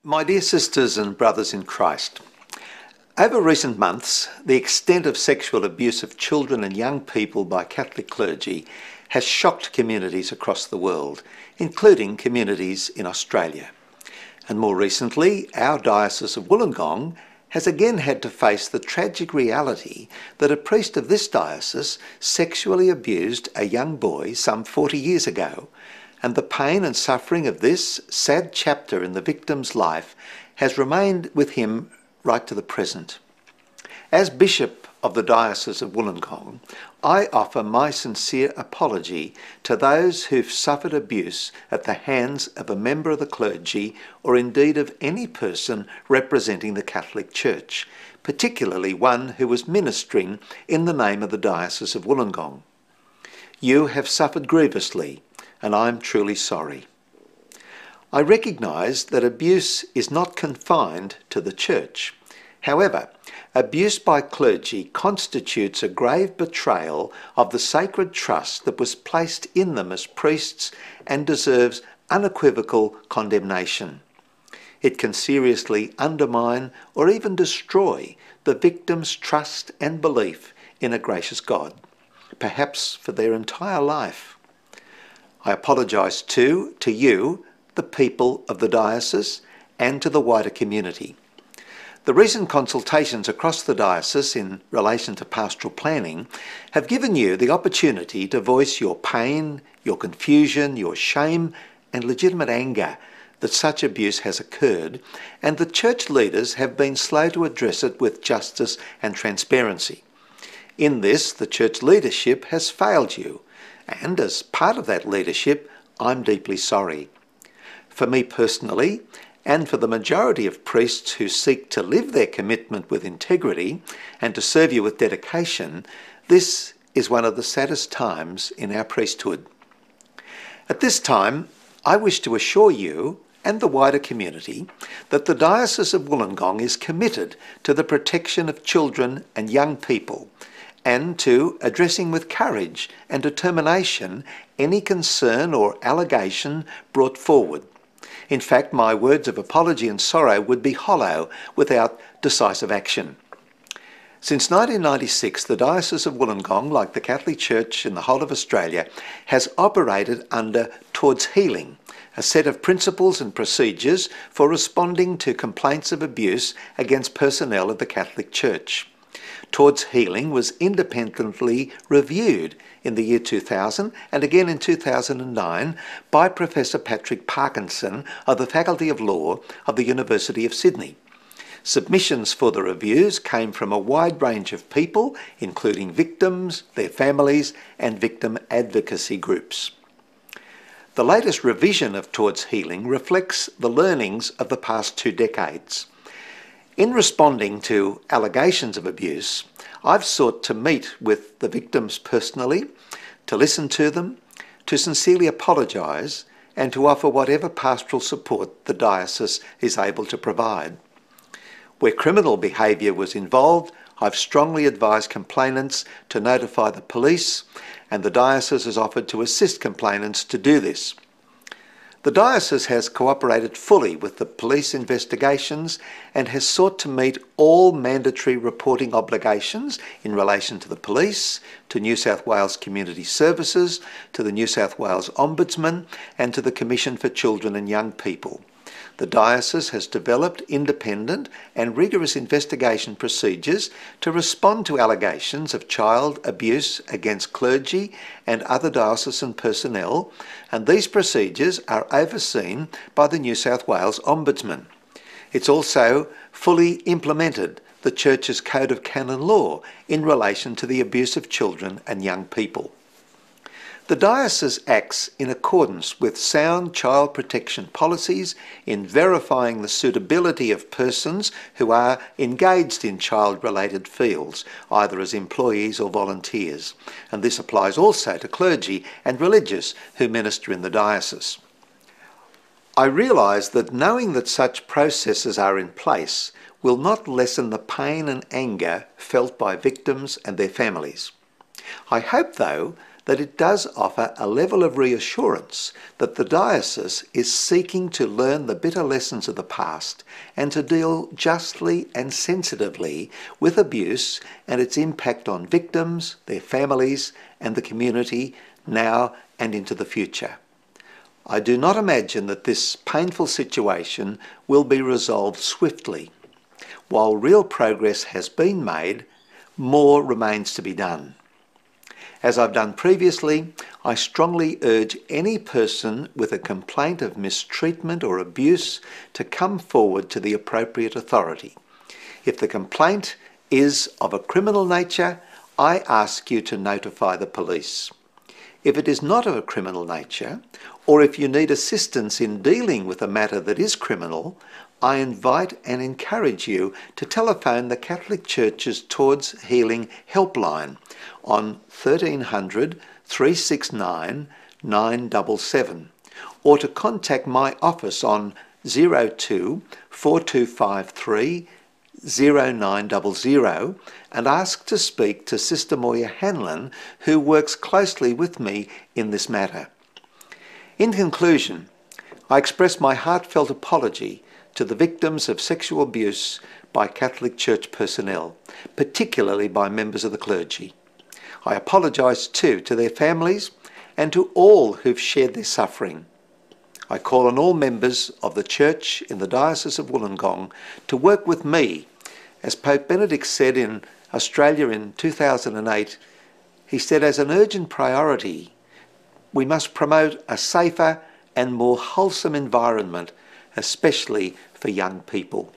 My dear sisters and brothers in Christ, over recent months, the extent of sexual abuse of children and young people by Catholic clergy has shocked communities across the world, including communities in Australia. And more recently, our Diocese of Wollongong has again had to face the tragic reality that a priest of this diocese sexually abused a young boy some 40 years ago, and the pain and suffering of this sad chapter in the victim's life has remained with him right to the present. As Bishop of the Diocese of Wollongong, I offer my sincere apology to those who've suffered abuse at the hands of a member of the clergy or indeed of any person representing the Catholic Church, particularly one who was ministering in the name of the Diocese of Wollongong. You have suffered grievously, and I'm truly sorry. I recognise that abuse is not confined to the Church. However, abuse by clergy constitutes a grave betrayal of the sacred trust that was placed in them as priests and deserves unequivocal condemnation. It can seriously undermine or even destroy the victim's trust and belief in a gracious God, perhaps for their entire life. I apologise too to you, the people of the diocese, and to the wider community. The recent consultations across the diocese in relation to pastoral planning have given you the opportunity to voice your pain, your confusion, your shame and legitimate anger that such abuse has occurred, and the church leaders have been slow to address it with justice and transparency. In this, the church leadership has failed you, and as part of that leadership, I'm deeply sorry. For me personally, and for the majority of priests who seek to live their commitment with integrity and to serve you with dedication, this is one of the saddest times in our priesthood. At this time, I wish to assure you and the wider community that the Diocese of Wollongong is committed to the protection of children and young people, and to addressing with courage and determination any concern or allegation brought forward. In fact, my words of apology and sorrow would be hollow without decisive action. Since 1996, the Diocese of Wollongong, like the Catholic Church in the whole of Australia, has operated under Towards Healing, a set of principles and procedures for responding to complaints of abuse against personnel of the Catholic Church. Towards Healing was independently reviewed in the year 2000 and again in 2009 by Professor Patrick Parkinson of the Faculty of Law of the University of Sydney. Submissions for the reviews came from a wide range of people, including victims, their families, and victim advocacy groups. The latest revision of Towards Healing reflects the learnings of the past 2 decades. In responding to allegations of abuse, I've sought to meet with the victims personally, to listen to them, to sincerely apologise, and to offer whatever pastoral support the diocese is able to provide. Where criminal behaviour was involved, I've strongly advised complainants to notify the police, and the diocese has offered to assist complainants to do this. The diocese has cooperated fully with the police investigations and has sought to meet all mandatory reporting obligations in relation to the police, to New South Wales Community Services, to the New South Wales Ombudsman, and to the Commission for Children and Young People. The diocese has developed independent and rigorous investigation procedures to respond to allegations of child abuse against clergy and other diocesan personnel, and these procedures are overseen by the New South Wales Ombudsman. It's also fully implemented the Church's Code of Canon Law in relation to the abuse of children and young people. The diocese acts in accordance with sound child protection policies in verifying the suitability of persons who are engaged in child-related fields, either as employees or volunteers, and this applies also to clergy and religious who minister in the diocese. I realise that knowing that such processes are in place will not lessen the pain and anger felt by victims and their families. I hope, though, that it does offer a level of reassurance that the diocese is seeking to learn the bitter lessons of the past and to deal justly and sensitively with abuse and its impact on victims, their families, and the community now and into the future. I do not imagine that this painful situation will be resolved swiftly. While real progress has been made, more remains to be done. As I've done previously, I strongly urge any person with a complaint of mistreatment or abuse to come forward to the appropriate authority. If the complaint is of a criminal nature, I ask you to notify the police. If it is not of a criminal nature, or if you need assistance in dealing with a matter that is criminal, I invite and encourage you to telephone the Catholic Church's Towards Healing helpline on 1300 369 977, or to contact my office on 02 4253 0900 and ask to speak to Sister Moya Hanlon, who works closely with me in this matter. In conclusion, I express my heartfelt apology to the victims of sexual abuse by Catholic Church personnel, particularly by members of the clergy. I apologise too to their families and to all who've shared their suffering. I call on all members of the Church in the Diocese of Wollongong to work with me. As Pope Benedict said in Australia in 2008, he said, as an urgent priority, we must promote a safer and more wholesome environment, especially for young people.